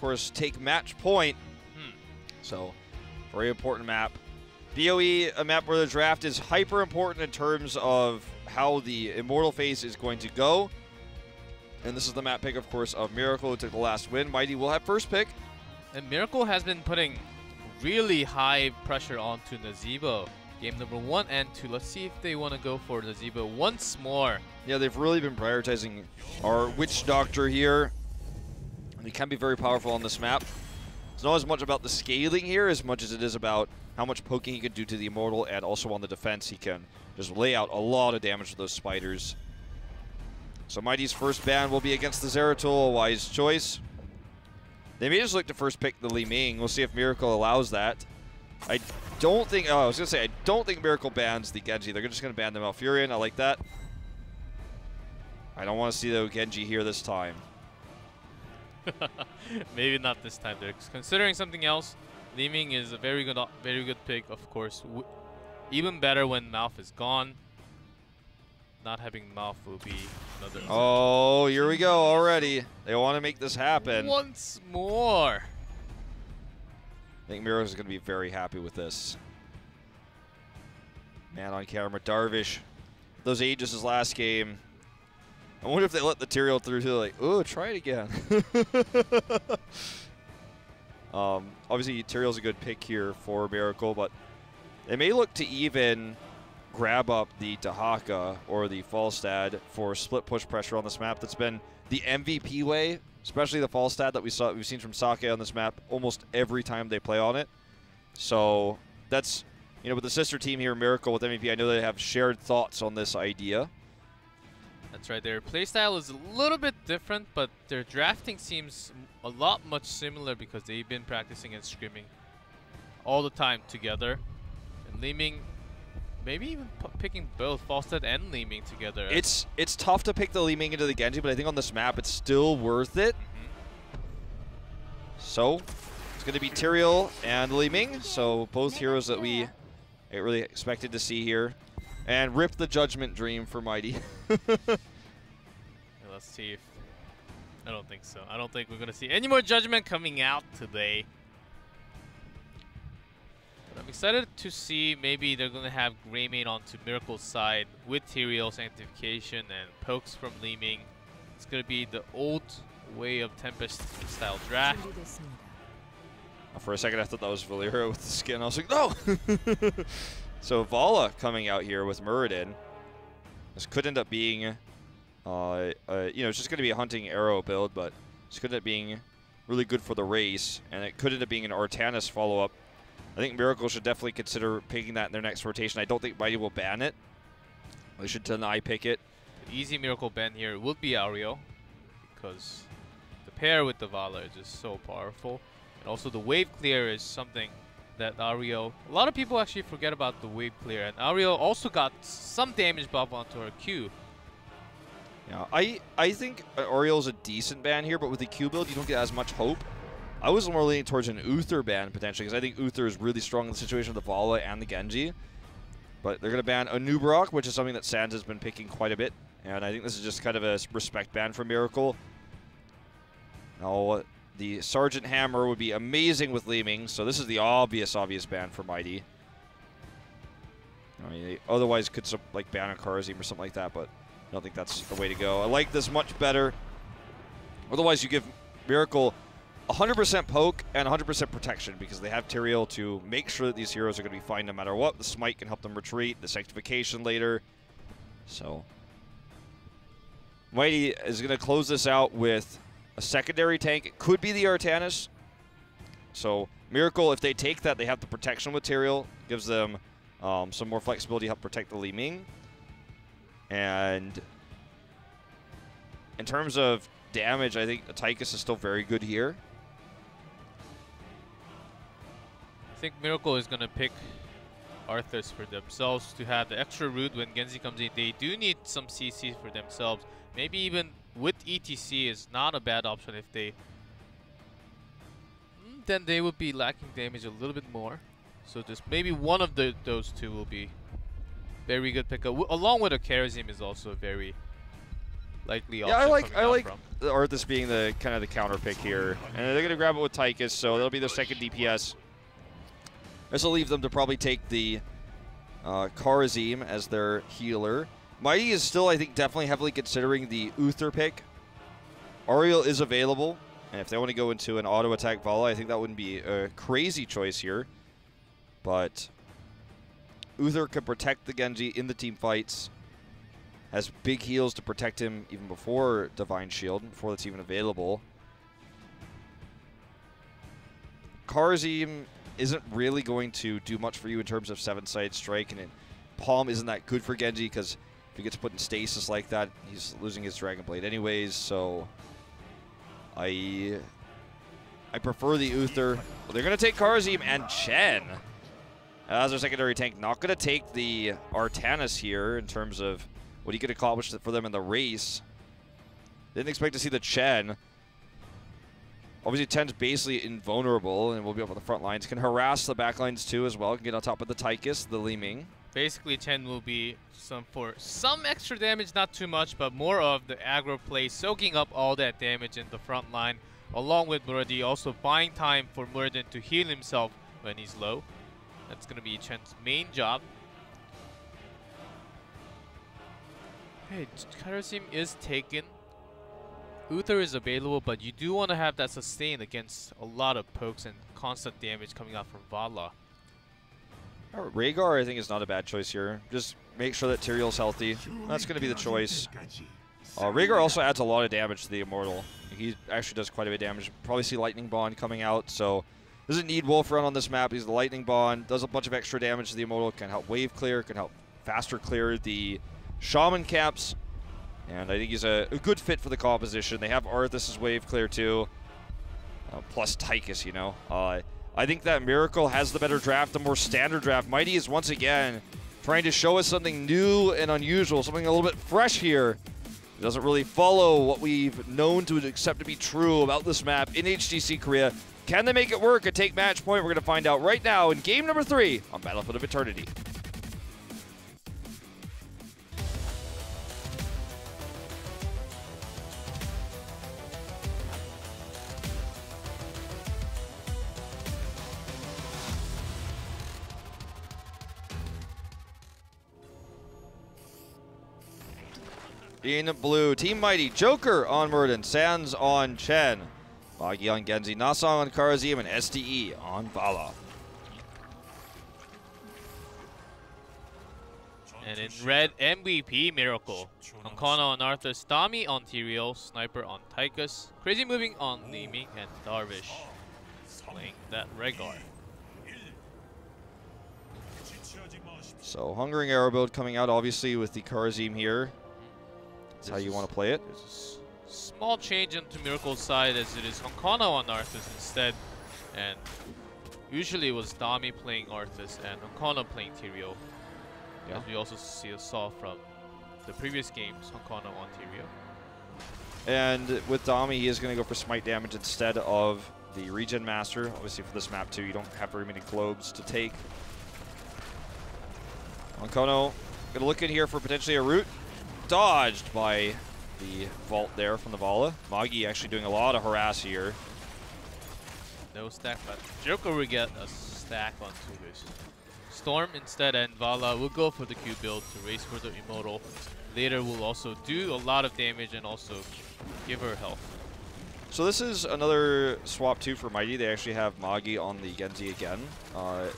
course, take match point. So, very important map. BOE, a map where the draft is hyper important in terms of how the Immortal phase is going to go. And this is the map pick, of course, of Miracle, who took the last win. Mighty will have first pick. And Miracle has been putting really high pressure onto Nazeebo. Game number 1 and 2. Let's see if they want to go for Nazeebo once more. Yeah, they've really been prioritizing our Witch Doctor here. And he can be very powerful on this map. It's not as much about the scaling here as much as it is about how much poking he can do to the Immortal, and also on the defense he can just lay out a lot of damage to those spiders. So Mighty's first ban will be against the Zeratul, a wise choice. They may just look to first pick the Li Ming. We'll see if Miracle allows that. I don't think, I was going to say, I don't think Miracle bans the Genji. They're just going to ban the Malfurion. I like that. I don't want to see the Genji here this time. Maybe not this time. They're considering something else. Li Ming is a very good pick, of course. Even better when Malf is gone. Not having Malf will be another. Oh, here we go already. They want to make this happen. Once more. I think Miro is going to be very happy with this. Man on camera, Darvish. Those Aegis' last game. I wonder if they let the Tyrael through too. Like, ooh, try it again. Obviously, Tyrael's a good pick here for Miracle, but they may look to even grab up the Dahaka or the Falstad for split push pressure on this map. That's been the MVP way, especially the Falstad that we've seen from Sake on this map almost every time they play on it. So that's, you know, with the sister team here, Miracle with MVP, I know they have shared thoughts on this idea. That's right. Their playstyle is a little bit different, but their drafting seems a lot much similar because they've been practicing and scrimming all the time together. And Li Ming, maybe even picking both Falstad and Li Ming together. It's tough to pick the Li Ming into the Genji, but I think on this map it's still worth it. So it's going to be Tyrael and Li Ming, so both heroes that we really expected to see here. And rip the Judgment Dream for Mighty. Let's see if... I don't think so. I don't think we're going to see any more Judgment coming out today. But I'm excited to see maybe they're going to have Greymane onto Miracle's side with Tyrael Sanctification and pokes from Li Ming. It's going to be the old way of Tempest-style draft. For a second, I thought that was Valera with the skin. I was like, no! So Vala coming out here with Muradin. This could end up being, you know, it's just going to be a hunting arrow build, but this could end up being really good for the race, and it could end up being an Artanis follow-up. I think Miracle should definitely consider picking that in their next rotation. I don't think Mighty will ban it. They should deny pick it. The easy Miracle ban here would be Auriel, because the pair with the Vala is just so powerful. And also the wave clear is something that Auriel, a lot of people actually forget about the wave clear, and Auriel also got some damage buff onto her Q. Yeah, I think Auriel's a decent ban here, but with the Q build, you don't get as much hope. I was more leaning towards an Uther ban potentially, because I think Uther is really strong in the situation with the Vala and the Genji. But they're going to ban a Nubrok, which is something that Sands has been picking quite a bit, and I think this is just kind of a respect ban for Miracle. Now, the Sergeant Hammer would be amazing with Li Ming, so this is the obvious ban for Mighty. I mean, they otherwise could like ban a Karazim or something like that, but I don't think that's the way to go. I like this much better. Otherwise, you give Miracle 100% poke and 100% protection because they have Tyrael to make sure that these heroes are going to be fine no matter what. The Smite can help them retreat, the Sanctification later. So Mighty is going to close this out with a secondary tank. It could be the Artanis. So Miracle, if they take that, they have the protection with Tyrael. Gives them some more flexibility to help protect the Li Ming. And in terms of damage, I think Tychus is still very good here. I think Miracle is going to pick Arthas for themselves to have the extra root when Genji comes in. They do need some CC for themselves. Maybe even with ETC is not a bad option if they... Then they would be lacking damage a little bit more. So just maybe one of those two will be very good pickup. Along with a Karazim is also a very likely Yeah, option. I like the Arthas being the kind of the counter pick here, and they're gonna grab it with Tychus, so that'll be their second DPS. This will leave them to probably take the Kharazim as their healer. Mighty is still, I think, definitely heavily considering the Uther pick. Auriel is available, and if they want to go into an auto attack Vala, I think that wouldn't be a crazy choice here. But Uther could protect the Genji in the team fights. Has big heals to protect him even before Divine Shield, before that's even available. Kharazim isn't really going to do much for you in terms of 7-side strike, and Palm isn't that good for Genji because if he gets put in stasis like that, he's losing his Dragon Blade anyways, so I prefer the Uther. Well, they're going to take Kharazim and Chen as their secondary tank. Not going to take the Artanis here in terms of what he could accomplish for them in the race. Didn't expect to see the Chen. Obviously, Chen's basically invulnerable and will be up on the front lines. Can harass the back lines too as well. Can get on top of the Tychus, the Li Ming. Basically, Chen will be for some extra damage, not too much, but more of the aggro play, soaking up all that damage in the front line, along with Muradi also buying time for Muradin to heal himself when he's low. That's going to be Chen's main job. Hey, Kharazim is taken. Uther is available, but you do want to have that sustain against a lot of pokes and constant damage coming out from Vala. Rhaegar, I think, is not a bad choice here. Just make sure that Tyrael's healthy. That's going to be the choice. Rhaegar also adds a lot of damage to the Immortal. He actually does quite a bit of damage. Probably see Lightning Bond coming out, so doesn't need Wolf Run on this map. He's the Lightning Bond, does a bunch of extra damage to the Immortal, can help wave clear, can help faster clear the Shaman caps, and I think he's a good fit for the composition. They have Arthas as wave clear too, plus Tychus, you know. I think that Miracle has the better draft, the more standard draft. Mighty is once again trying to show us something new and unusual, something a little bit fresh here. It doesn't really follow what we've known to accept to be true about this map in HGC Korea. Can they make it work at Take Match Point? We're going to find out right now in game number 3 on Battlefield of Eternity. In blue, Team Mighty, Joker on Muradin, Sans on Chen, Magi on Genji, Nasong on Kharazim, and SDE on Vala. And in red, MVP Miracle. Ancona on Arthas, Dami on Tyrael, Sniper on Tychus, Crazy Moving on Li Ming, and Darvish playing that Rhaegar. So Hungering Arrow build coming out obviously with the Kharazim here. That's how you want to play it. There's a small change into Miracle's side as it is Ancona on Arthas instead. And usually it was Dami playing Arthas and Ancona playing Tyrael. Yeah. As we also saw from the previous games, Ancona on Tyrael. And with Dami, he is going to go for smite damage instead of the Regen Master. Obviously for this map too, you don't have very many globes to take. Ancona going to look in here for potentially a root. Dodged by the vault there from the Vala. Magi actually doing a lot of harass here. No stack, but Joker will get a stack onto his Storm instead, and Vala will go for the Q build to race for the Immortal. Later will also do a lot of damage and also give her health. So this is another swap too for Mighty. They actually have Magi on the Genji again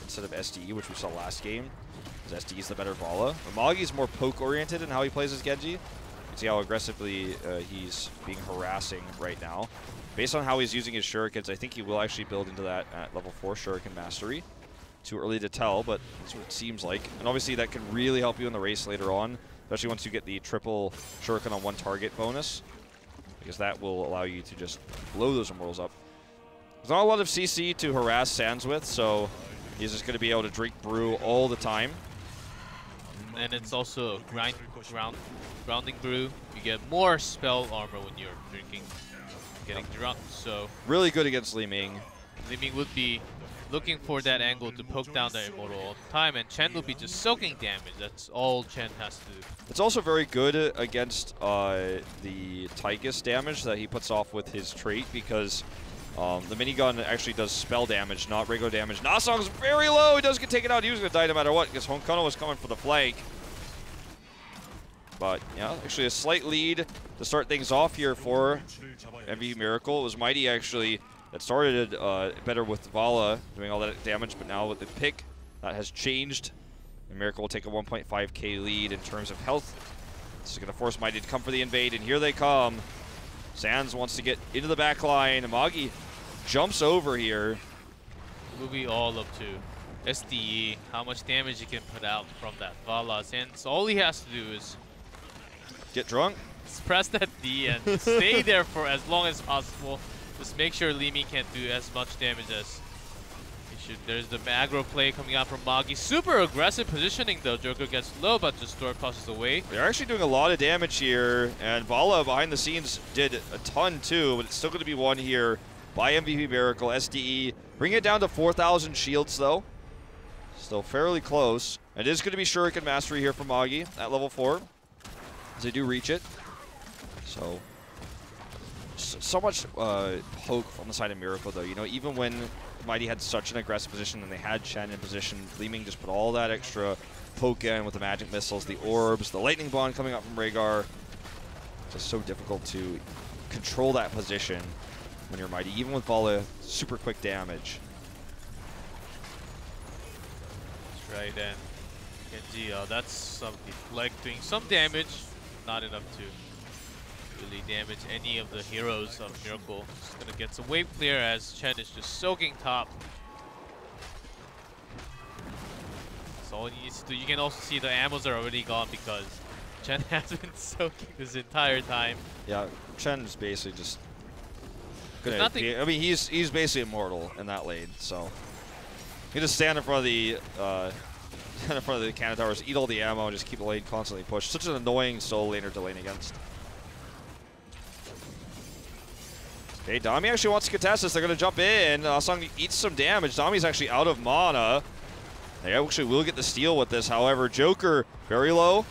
instead of SDE, which we saw last game. SD is the better Vala. Magi is more poke-oriented in how he plays his Genji. You can see how aggressively he's being harassing right now. Based on how he's using his shurikens, I think he will actually build into that at level 4 shuriken mastery. Too early to tell, but that's what it seems like. And obviously that can really help you in the race later on, especially once you get the triple shuriken on 1 target bonus, because that will allow you to just blow those Immortals up. There's not a lot of CC to harass Sans with, so he's just going to be able to drink brew all the time. And it's also grounding brew. You get more spell armor when you're drinking, getting drunk. So really good against Li Ming. Li Ming would be looking for that angle to poke down the Immortal all the time, and Chen will be just soaking damage. That's all Chen has to do. It's also very good against the Tychus damage that he puts off with his trait, because the minigun actually does spell damage, not regular damage. Nasong's very low. He does get taken out. He was going to die no matter what, because Honkono was coming for the flank. But, yeah, actually a slight lead to start things off here for MVP Miracle. It was Mighty, actually, that started better with Vala doing all that damage, but now with the pick, that has changed. And Miracle will take a 1.5k lead in terms of health. This is going to force Mighty to come for the invade, and here they come. Sands wants to get into the back line. Amagi jumps over here. It will be all up to SDE, how much damage he can put out from that Vala. Sands, all he has to do is get drunk, press that D and stay there for as long as possible. Just make sure Limi can't do as much damage as he should. There's the aggro play coming out from Magi. Super aggressive positioning though. Joker gets low, but just door tosses away. They're actually doing a lot of damage here, and Vala behind the scenes did a ton too, but it's still going to be won here by MVP Miracle. SDE bring it down to 4,000 shields though. Still fairly close. It is going to be Shuriken Mastery here from Magi at level 4. As they do reach it. So much poke on the side of Miracle though. You know, even when Mighty had such an aggressive position and they had Chen in position, Leeming just put all that extra poke in with the magic missiles, the orbs, the lightning bond coming out from Rhaegar. Just so difficult to control that position when you're Mighty, even with Vala super quick damage. That's right, and Genji, that's some deflect doing some damage, not enough to really damage any of the heroes of Miracle. Just gonna get some wave clear as Chen is just soaking top. That's all he needs to do. You can also see the ammos are already gone because Chen has been soaking this entire time. Yeah, Chen's basically just gonna be, I mean, he's basically immortal in that lane, so he just stand in front of the cannon towers, eat all the ammo, and just keep the lane constantly pushed. Such an annoying solo laner to lane against. Okay, Dami actually wants to contest this. They're going to jump in. Song eats some damage. Dami's actually out of mana. They actually will get the steal with this. However, Joker very low.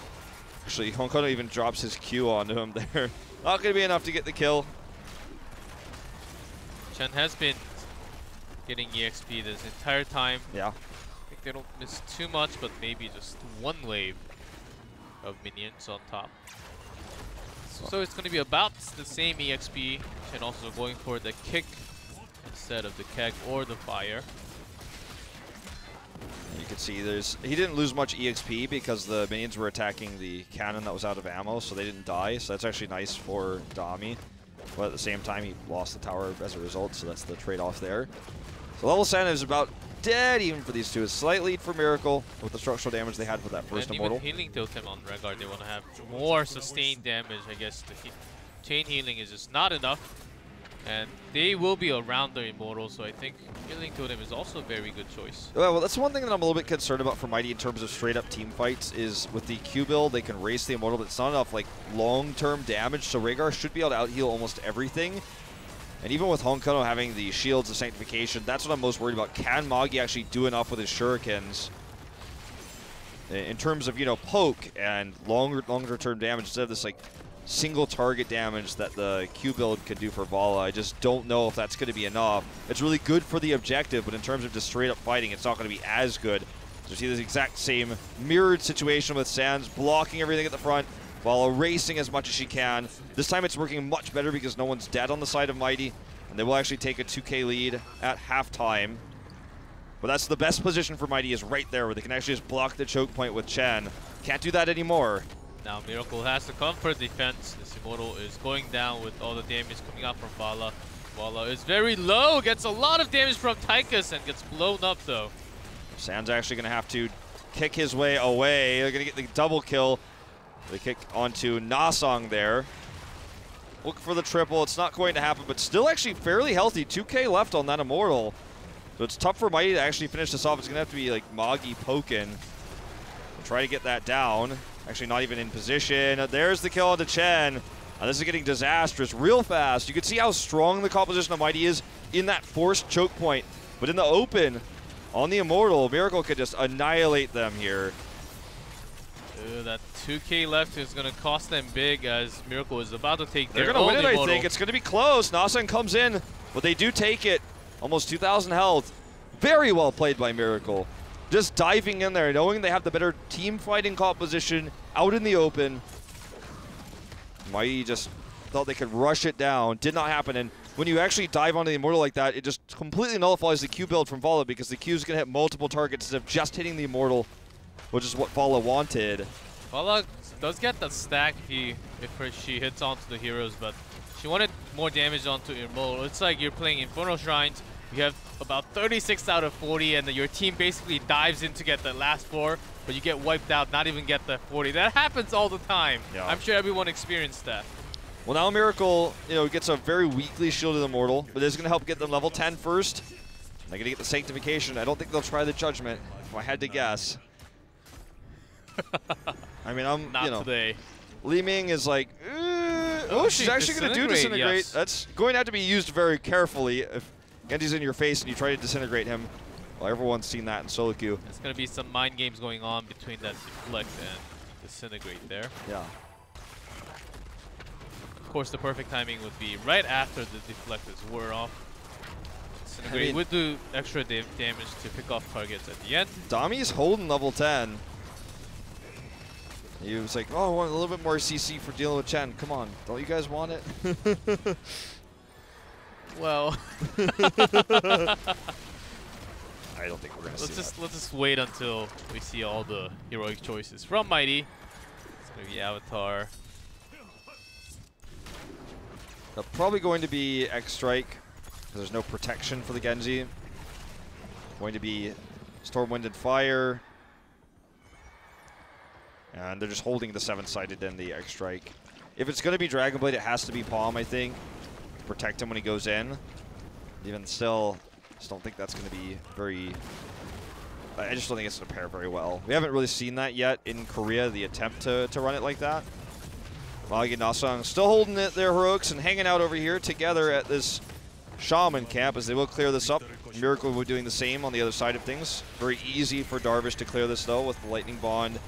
Actually, Honkono even drops his Q onto him there. Not going to be enough to get the kill. Chen has been getting EXP this entire time. Yeah. I think they don't miss too much, but maybe just one wave of minions on top. So it's going to be about the same EXP. Chen also going for the kick instead of the keg or the fire. You can see he didn't lose much EXP because the minions were attacking the cannon that was out of ammo, so they didn't die. So that's actually nice for Dami. But at the same time, he lost the tower as a result, so that's the trade-off there. So level 7 is about dead even for these two. A slight lead for Miracle with the structural damage they had for that first Immortal. Even healing totem on Rhaegar, they want to have more sustained damage. I guess the chain healing is just not enough. And they will be around the Immortal, so I think healing totem is also a very good choice. Well, that's one thing that I'm a little bit concerned about for Mighty in terms of straight-up team fights is with the Q build, they can race the Immortal, but it's not enough like long-term damage, so Rhaegar should be able to out-heal almost everything. And even with Honkono having the shields of sanctification, that's what I'm most worried about. Can Magi actually do enough with his shurikens in terms of, you know, poke and longer term damage instead of this like single target damage that the Q build could do for Vala? I just don't know if that's going to be enough. It's really good for the objective, but in terms of just straight up fighting, it's not going to be as good. So you see this exact same mirrored situation with Sands blocking everything at the front, Vala racing as much as she can. This time it's working much better because no one's dead on the side of Mighty, and they will actually take a 2k lead at halftime. But that's the best position for Mighty, is right there where they can actually just block the choke point with Chen. Can't do that anymore. Now Miracle has to come for defense. This Immortal is going down with all the damage coming out from Vala. Vala is very low, gets a lot of damage from Tychus and gets blown up though. Sands actually going to have to kick his way away. They're going to get the double kill. The kick onto Nasong there. Look for the triple. It's not going to happen, but still actually fairly healthy. 2k left on that Immortal. So it's tough for Mighty to actually finish this off. It's going to have to be like Magi poking. Try to get that down. Actually not even in position. There's the kill onto Chen. This is getting disastrous real fast. You can see how strong the composition of Mighty is in that forced choke point. But in the open, on the Immortal, Miracle could just annihilate them here. That 2K left is going to cost them big as Miracle is about to take their They're going to win it, Immortal. I think. It's going to be close. Nasan comes in, but they do take it. Almost 2,000 health. Very well played by Miracle. Just diving in there, knowing they have the better team fighting composition out in the open. Mighty just thought they could rush it down. Did not happen. And when you actually dive onto the Immortal like that, it just completely nullifies the Q build from Vala because the Q is going to hit multiple targets instead of just hitting the Immortal, which is what Vala wanted. Vala does get the stack if she hits onto the heroes, but she wanted more damage onto Immortal. It's like you're playing Infernal Shrines. You have about 36 out of 40, and your team basically dives in to get the last 4, but you get wiped out, not even get the 40. That happens all the time. Yeah. I'm sure everyone experienced that. Well, now Miracle, gets a very weakly shielded Immortal, but it's going to help get them level 10 first. They're going to get the Sanctification. I don't think they'll try the Judgment, if I had to guess. I mean, Not today. Li Ming is like, oh, she's actually going to do Disintegrate. Yes. That's going to have to be used very carefully. If Genji's in your face and you try to disintegrate him, well, everyone's seen that in solo queue. There's going to be some mind games going on between that Deflect and Disintegrate there. Yeah. Of course, the perfect timing would be right after the Deflect is wore off. Disintegrate would do extra damage to pick off targets at the end. Dami's holding level 10. He was like, oh, I want a little bit more CC for dealing with Chen. Come on, don't you guys want it? Well, I don't think we're gonna see that. Let's just wait until we see all the heroic choices from Mighty. It's gonna be Avatar. Probably going to be X Strike because there's no protection for the Genji. Going to be Stormwind and Fire, and they're just holding the 7-sided and the X Strike. If it's going to be Dragon Blade, it has to be Palm, I think. Protect him when he goes in. Even still, just don't think that's going to be very... I just don't think it's going to pair very well. We haven't really seen that yet in Korea, the attempt to run it like that. Magi and Nasang still holding their heroics and hanging out over here together at this Shaman camp as they will clear this up. Miracle will be doing the same on the other side of things. Very easy for Darvish to clear this though with the Lightning Bond.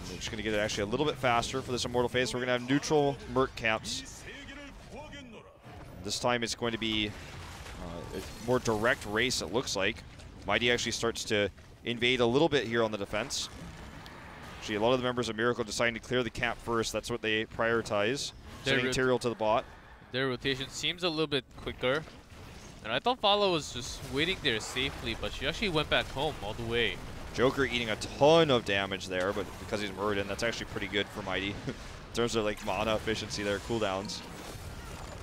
We're just going to get it actually a little bit faster for this Immortal phase. We're going to have neutral Merc camps. This time it's going to be a more direct race, it looks like. Mighty actually starts to invade a little bit here on the defense. Actually, a lot of the members of Miracle deciding to clear the camp first. That's what they prioritize. Sending Tyrael to the bot. Their rotation seems a little bit quicker. And I thought Vala was just waiting there safely, but she actually went back home all the way. Joker eating a ton of damage there, but because he's Muradin, that's actually pretty good for Mighty. In terms of like mana efficiency there, cooldowns.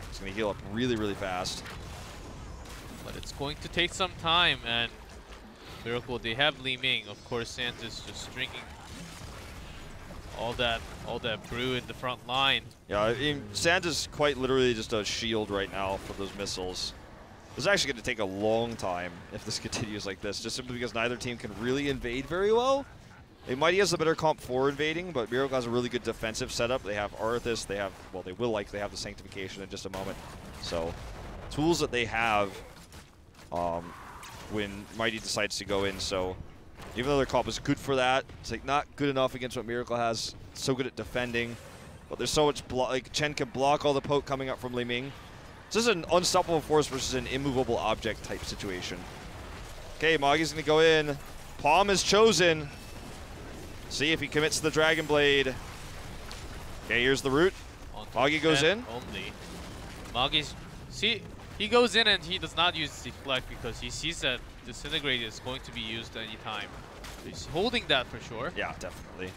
It's going to heal up really, really fast. But it's going to take some time, and Miracle, they have Li Ming. Of course, Sans is just drinking all that brew in the front line. Yeah, I mean, Sans is quite literally just a shield right now for those missiles. This is actually going to take a long time if this continues like this, just simply because neither team can really invade very well. Mighty has a better comp for invading, but Miracle has a really good defensive setup. They have Arthas, they have, well, they will likely have the Sanctification in just a moment. So, tools that they have when Mighty decides to go in. So, even though their comp is good for that, it's like not good enough against what Miracle has. So good at defending, but there's so much like Chen can block all the poke coming up from Li Ming. This is an unstoppable force versus an immovable object type situation. Okay, Magi's going to go in. Palm is chosen. See if he commits to the Dragon Blade. Okay, here's the root. Magi goes in. Only. Magi's... See, he goes in and he does not use Deflect because he sees that Disintegrate is going to be used anytime. So he's holding that for sure. Yeah, definitely.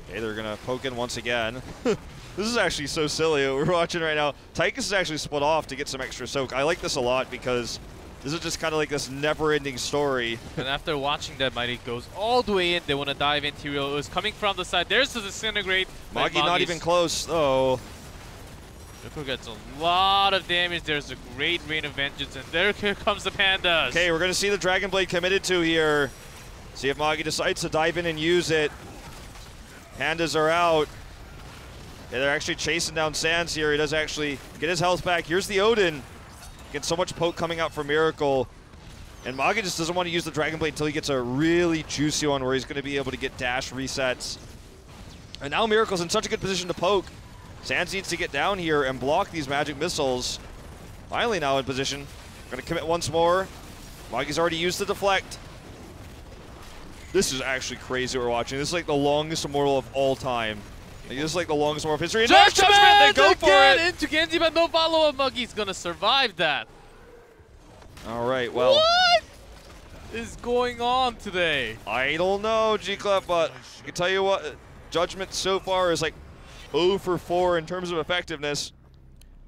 Okay, they're going to poke in once again. This is actually so silly what we're watching right now. Tychus is actually split off to get some extra soak. I like this a lot because this is just kind of like this never-ending story. And after watching that, Mighty goes all the way in. They want to dive in. Tyrael. It was coming from the side. There's the Disintegrate. Magi not even close, though. Miracle gets a lot of damage. There's a great Rain of Vengeance, and there comes the Pandas. Okay, we're going to see the Dragon Blade committed to here. See if Magi decides to dive in and use it. Pandas are out. Yeah, they're actually chasing down Sands here. He does actually get his health back. Here's the Odin. Gets so much poke coming out from Miracle. And Magi just doesn't want to use the Dragon Blade until he gets a really juicy one where he's going to be able to get dash resets. And now Miracle's in such a good position to poke. Sands needs to get down here and block these magic missiles. Finally now in position. Going to commit once more. Magi's already used the deflect. This is actually crazy what we're watching. This is like the longest Immortal of all time. Like, this is like the longest Immortal of history. And there's Judgment! They go for it! Into Genji, but no follow-up. Muggy's going to survive that. All right, well. What is going on today? I don't know, G-Club, but I can tell you what, Judgment so far is like 0 for 4 in terms of effectiveness.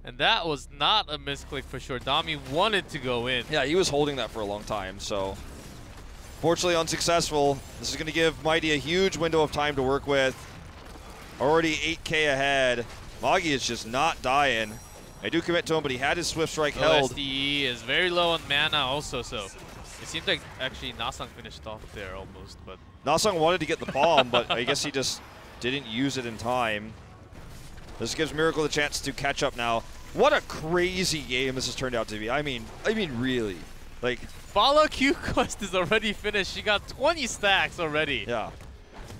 And that was not a misclick for sure. Dami wanted to go in. Yeah, he was holding that for a long time, so. Fortunately unsuccessful. This is going to give Mighty a huge window of time to work with. Already 8K ahead. Magi is just not dying. I do commit to him, but he had his Swift Strike held. SDE is very low on mana also, so it seems like actually Nasang finished off there almost. But Nasang wanted to get the bomb, but I guess he just didn't use it in time. This gives Miracle the chance to catch up now. What a crazy game this has turned out to be. I mean really. Like, Follow Q quest is already finished. She got 20 stacks already. Yeah.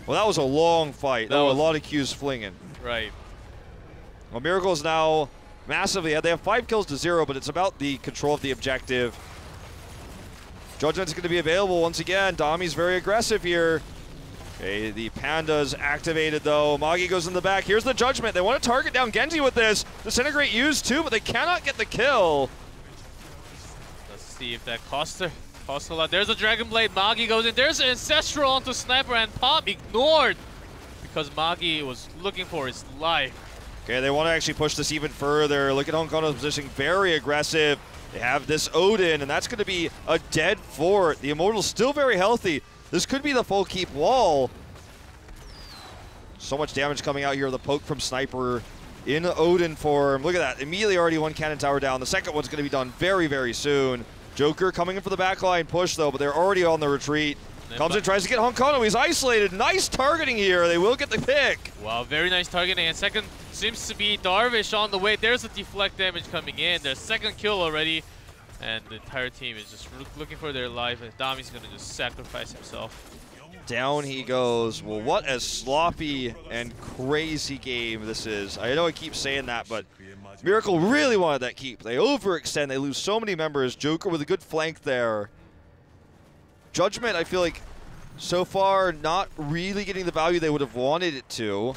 Well, that was a long fight. There were a lot of Qs flinging. Right. Well, Miracle is now massively ahead. They have 5 kills to 0, but it's about the control of the objective. Judgment's going to be available once again. Dami's very aggressive here. Okay, the Panda's activated though. Magi goes in the back. Here's the Judgment. They want to target down Genji with this. Disintegrate used too, but they cannot get the kill. Let's see if that costs her. Costs a lot. There's a Dragon Blade. Magi goes in. There's an Ancestral onto Sniper, and Pop ignored because Magi was looking for his life. Okay, they want to actually push this even further. Look at Honkono's positioning, very aggressive. They have this Odin, and that's going to be a dead fort. The Immortal's still very healthy. This could be the full keep wall. So much damage coming out here. The poke from Sniper in Odin form. Look at that. Immediately already one cannon tower down. The second one's going to be done very, very soon. Joker coming in for the backline push, though, but they're already on the retreat. Comes in, tries to get Honkono. He's isolated. Nice targeting here. They will get the pick. Wow, very nice targeting. And second seems to be Darvish on the way. There's a deflect damage coming in. Their second kill already. And the entire team is just looking for their life. And Dami's going to just sacrifice himself. Down he goes. Well, what a sloppy and crazy game this is. I know I keep saying that, but Miracle really wanted that keep. They overextend. They lose so many members. Joker with a good flank there. Judgment, I feel like, so far, not really getting the value they would have wanted it to.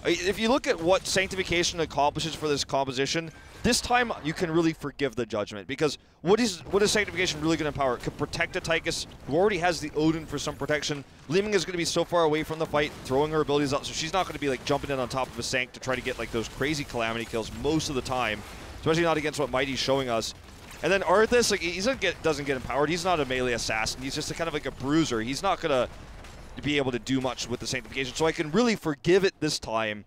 If you look at what Sanctification accomplishes for this composition, this time you can really forgive the Judgment, because what is Sanctification really going to empower? It could protect a Tychus, who already has the Odin for some protection. Li-Ming is going to be so far away from the fight, throwing her abilities out, so she's not going to be like jumping in on top of a Sanct to try to get like those crazy Calamity kills most of the time, especially not against what Mighty's showing us. And then Arthas, like, he doesn't get empowered. He's not a melee assassin. He's just a kind of like a bruiser. He's not going to be able to do much with the Sanctification. So I can really forgive it this time.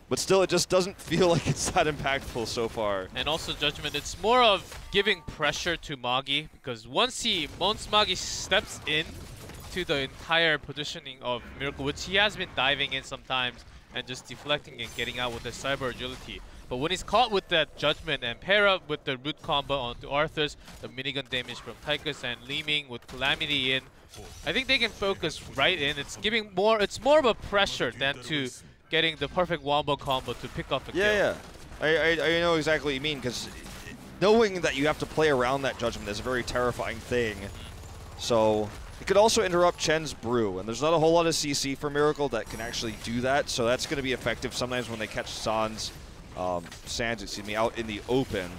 But still, it just doesn't feel like it's that impactful so far. And also Judgment, it's more of giving pressure to Magi, because once Magi steps in to the entire positioning of Miracle, which he has been diving in sometimes and just deflecting and getting out with the cyber agility. But when he's caught with that Judgment and pair up with the root combo onto Arthas, the minigun damage from Tychus and Li-Ming with Calamity in, I think they can focus right in. It's more of a pressure than to getting the perfect wombo combo to pick up a kill. Yeah. I know exactly what you mean, because knowing that you have to play around that Judgment is a very terrifying thing. So it could also interrupt Chen's brew, and there's not a whole lot of CC for Miracle that can actually do that, so that's going to be effective sometimes when they catch Sands, out in the open.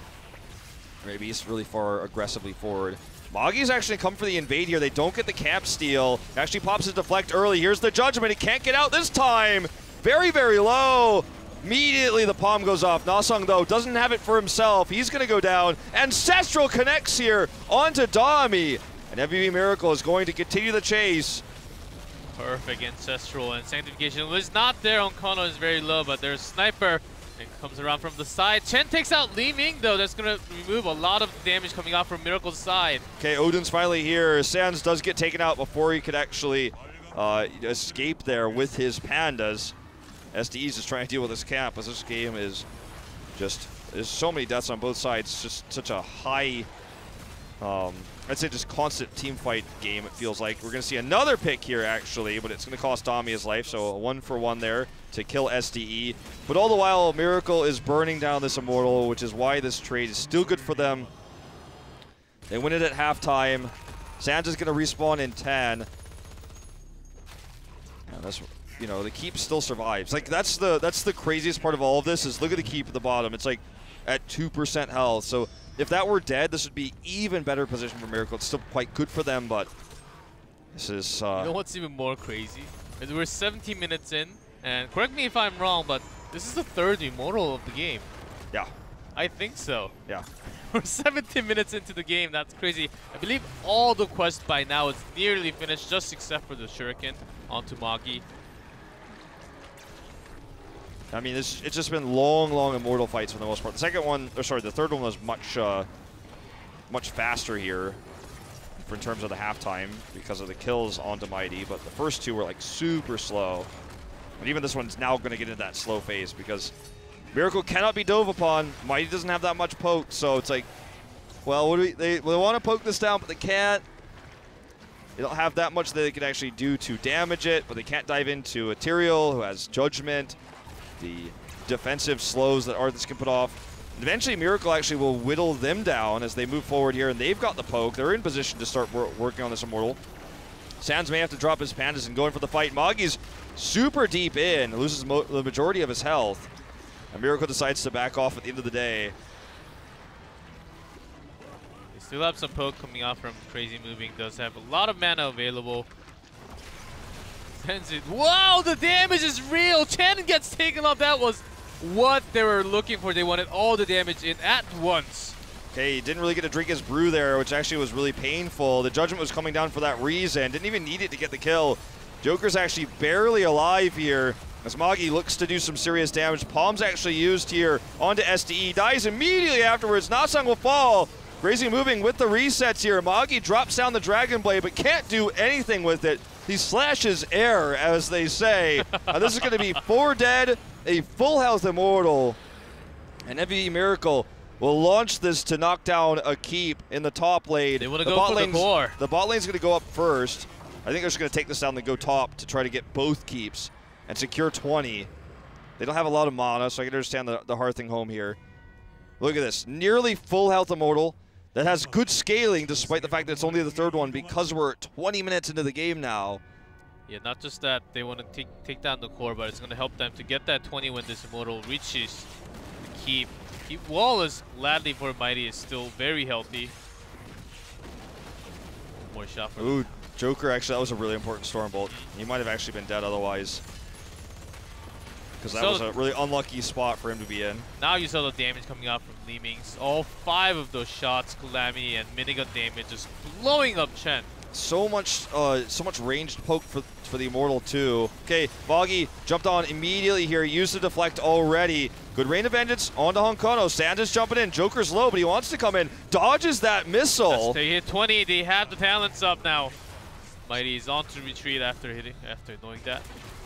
Maybe he's really far aggressively forward. Magi's actually come for the invade here. They don't get the cap steal. Actually pops his deflect early. Here's the Judgment. He can't get out this time. Very, very low. Immediately the palm goes off. Nasang, though, doesn't have it for himself. He's going to go down. Ancestral connects here onto Dami. And FBB Miracle is going to continue the chase. Perfect Ancestral, and Sanctification was not there. Honkono is very low, but there's Sniper. And comes around from the side. Chen takes out Li-Ming, though. That's going to remove a lot of damage coming out from Miracle's side. Okay, Odin's finally here. Sands does get taken out before he could actually escape there with his Pandas. SDE's just trying to deal with this camp, as this game is just, there's so many deaths on both sides. It's just such a high, I'd say just constant team fight game, it feels like. We're going to see another pick here, actually, but it's going to cost Dami his life, so a 1-for-1 there to kill SDE. But all the while, Miracle is burning down this Immortal, which is why this trade is still good for them. They win it at halftime. Sands is going to respawn in 10. And that's, you know, the keep still survives. Like, that's the craziest part of all of this is look at the keep at the bottom. It's like at 2% health. So if that were dead, this would be even better position for Miracle. It's still quite good for them, but this is... you know what's even more crazy? Is we're 17 minutes in, and correct me if I'm wrong, but this is the third Immortal of the game. Yeah. I think so. Yeah. We're 17 minutes into the game. That's crazy. I believe all the quests by now is nearly finished, just except for the Shuriken onto Magi. I mean, it's just been long Immortal fights for the most part. The second one, or sorry, the third one was much faster here in terms of the halftime because of the kills onto Mighty, but the first two were like super slow. And even this one's now going to get into that slow phase because Miracle cannot be dove upon. Mighty doesn't have that much poke, so it's like, well, what do they want to poke this down, but they can't. They don't have that much that they can actually do to damage it, but they can't dive into Ethereal, who has Judgment, the defensive slows that Arthas can put off. And eventually, Miracle actually will whittle them down as they move forward here, and they've got the poke. They're in position to start working on this Immortal. Sands may have to drop his pandas and go in for the fight. Magi's super deep in, loses the majority of his health. And Miracle decides to back off at the end of the day. They still have some poke coming out from Crazy Moving. Does have a lot of mana available. Wow, the damage is real. Chen gets taken off. That was what they were looking for. They wanted all the damage in at once. Okay, he didn't really get to drink his brew there, which actually was really painful. The Judgment was coming down for that reason. Didn't even need it to get the kill. Joker's actually barely alive here as Magi looks to do some serious damage. Palm's actually used here onto SDE. Dies immediately afterwards. Nasang will fall. Crazy Moving with the resets here. Magi drops down the Dragon Blade, but can't do anything with it. He slashes air, as they say. This is going to be 4 dead, a full health Immortal. And MVP Miracle will launch this to knock down a keep in the top lane. They want to go for the core. The bot lane's going to go up first. I think they're just going to take this down and go top to try to get both keeps and secure 20. They don't have a lot of mana, so I can understand the Hearthing home here. Look at this. Nearly full health Immortal that has good scaling despite the fact that it's only the third one because we're 20 minutes into the game now. Yeah, not just that. They want to take down the core, but it's going to help them to get that 20 when this Immortal reaches the keep. Keep wall is gladly for Mighty is still very healthy. More shot for Ooh, Joker, actually, that was a really important Stormbolt. He might have actually been dead otherwise. Because that was a really unlucky spot for him to be in. Now you saw the damage coming out from Li Ming's. All 5 of those shots, Calamity and minigun damage, just blowing up Chen. So much ranged poke for the Immortal too. Okay, Boggy jumped on immediately here. Used the deflect already. Good rain of vengeance onto Honkono. Santa's jumping in. Joker's low, but he wants to come in. Dodges that missile. Yes, they hit 20. They have the talents up now. Mighty is on to retreat after knowing that.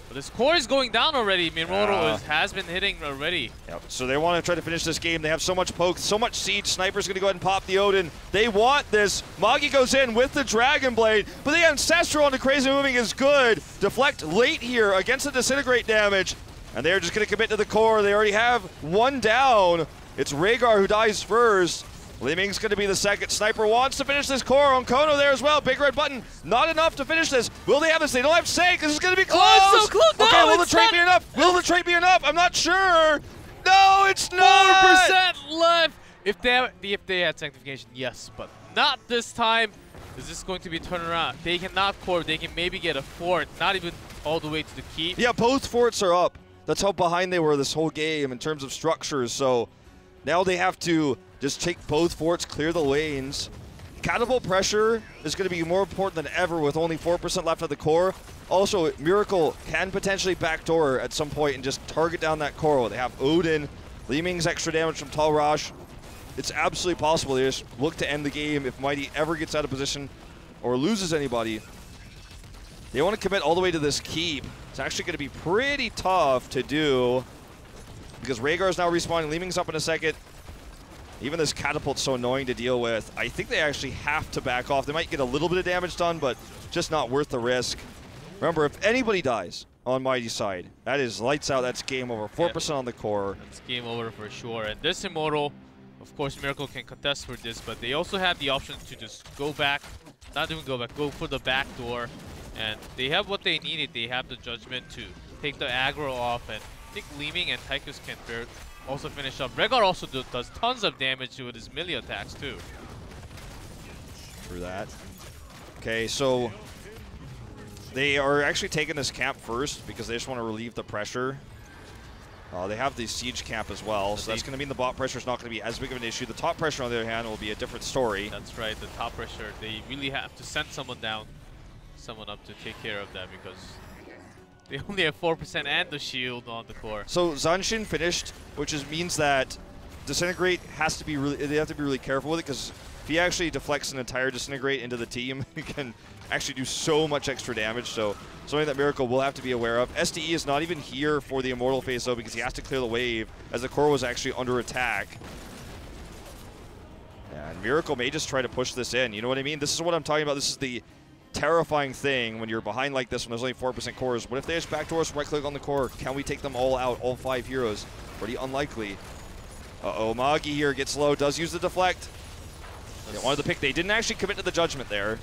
But this core is going down already. Immortal has been hitting already. Yep. So they want to try to finish this game. They have so much poke, so much siege. Sniper's going to go ahead and pop the Odin. They want this. Magi goes in with the Dragon Blade, but the Ancestral on the Crazy Moving is good. Deflect late here against the Disintegrate damage, and they're just going to commit to the core. They already have 1 down. It's Rhaegar who dies first. Li Ming's going to be the second. Sniper wants to finish this core. On Kono there as well. Big red button. Not enough to finish this. Will they have this? They don't have Sank. This is going to be close. Oh, it's so close. No, okay, will the trait be enough? Will the trait be enough? I'm not sure. No, it's not. 4% left. If they had Sanctification, yes, but not this time. Is this going to be a turnaround? They cannot core. They can maybe get a fort. Not even all the way to the keep. Yeah, both forts are up. That's how behind they were this whole game in terms of structures. So now they have to just take both forts, clear the lanes. Catapult pressure is going to be more important than ever with only 4% left of the core. Also, Miracle can potentially backdoor at some point and just target down that core. They have Odin, Li Ming's extra damage from Tal Rash. It's absolutely possible they just look to end the game if Mighty ever gets out of position or loses anybody. They want to commit all the way to this keep. It's actually going to be pretty tough to do because Rhaegar's now respawning. Leeming's up in a second. Even this catapult's so annoying to deal with. I think they actually have to back off. They might get a little bit of damage done, but just not worth the risk. Remember, if anybody dies on Mighty's side, that is lights out. That's game over. 4% on the core. It's game over for sure. And this Immortal, of course, Miracle can contest for this, but they also have the option to just go back. Not even go back, go for the back door. And they have what they needed. They have the Judgment to take the aggro off. And I think Leeming and Tychus can also finish up. Rhaegar also does tons of damage with his melee attacks too. True that. Okay, so they are actually taking this camp first because they just want to relieve the pressure. They have the siege camp as well, so that's going to mean the bot pressure is not going to be as big of an issue. The top pressure, on the other hand, will be a different story. That's right, the top pressure. They really have to send someone down, someone up to take care of that because they only have 4% and the shield on the core. So Zanshin finished, which means that Disintegrate has to be they have to be really careful with it because if he actually deflects an entire Disintegrate into the team, he can actually do so much extra damage. So something that Miracle will have to be aware of. SDE is not even here for the Immortal phase though because he has to clear the wave as the core was actually under attack. And Miracle may just try to push this in. You know what I mean? This is what I'm talking about. This is the terrifying thing when you're behind like this when there's only 4% cores. What if they just backdoor us, right click on the core? Can we take them all out, all 5 heroes? Pretty unlikely. Uh-oh, Magi here gets low, does use the deflect. They wanted to pick. They didn't actually commit to the Judgment there.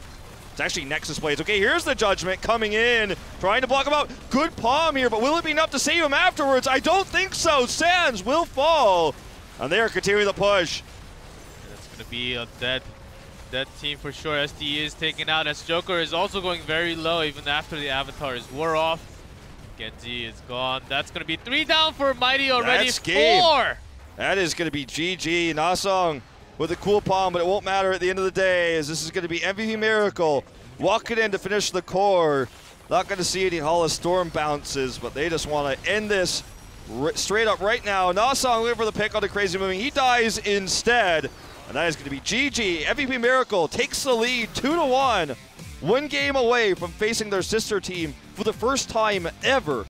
It's actually Nexus Blades. Okay, here's the Judgment coming in, trying to block him out. Good palm here, but will it be enough to save him afterwards? I don't think so. Sands will fall, and they are continuing the push. That's going to be a dead team for sure. SDE is taken out as Joker is also going very low even after the Avatar is wore off. Genji is gone. That's going to be 3 down for Mighty already. That's game. 4! That is going to be GG. Nasong with a cool palm, but it won't matter at the end of the day as this is going to be MVP Miracle walking in to finish the core. Not going to see any Hall of Storm bounces, but they just want to end this straight up right now. Nasong looking for the pick on the Crazy Moving. He dies instead, and that is going to be GG. MVP Miracle takes the lead 2-1. 1 game away from facing their sister team for the first time ever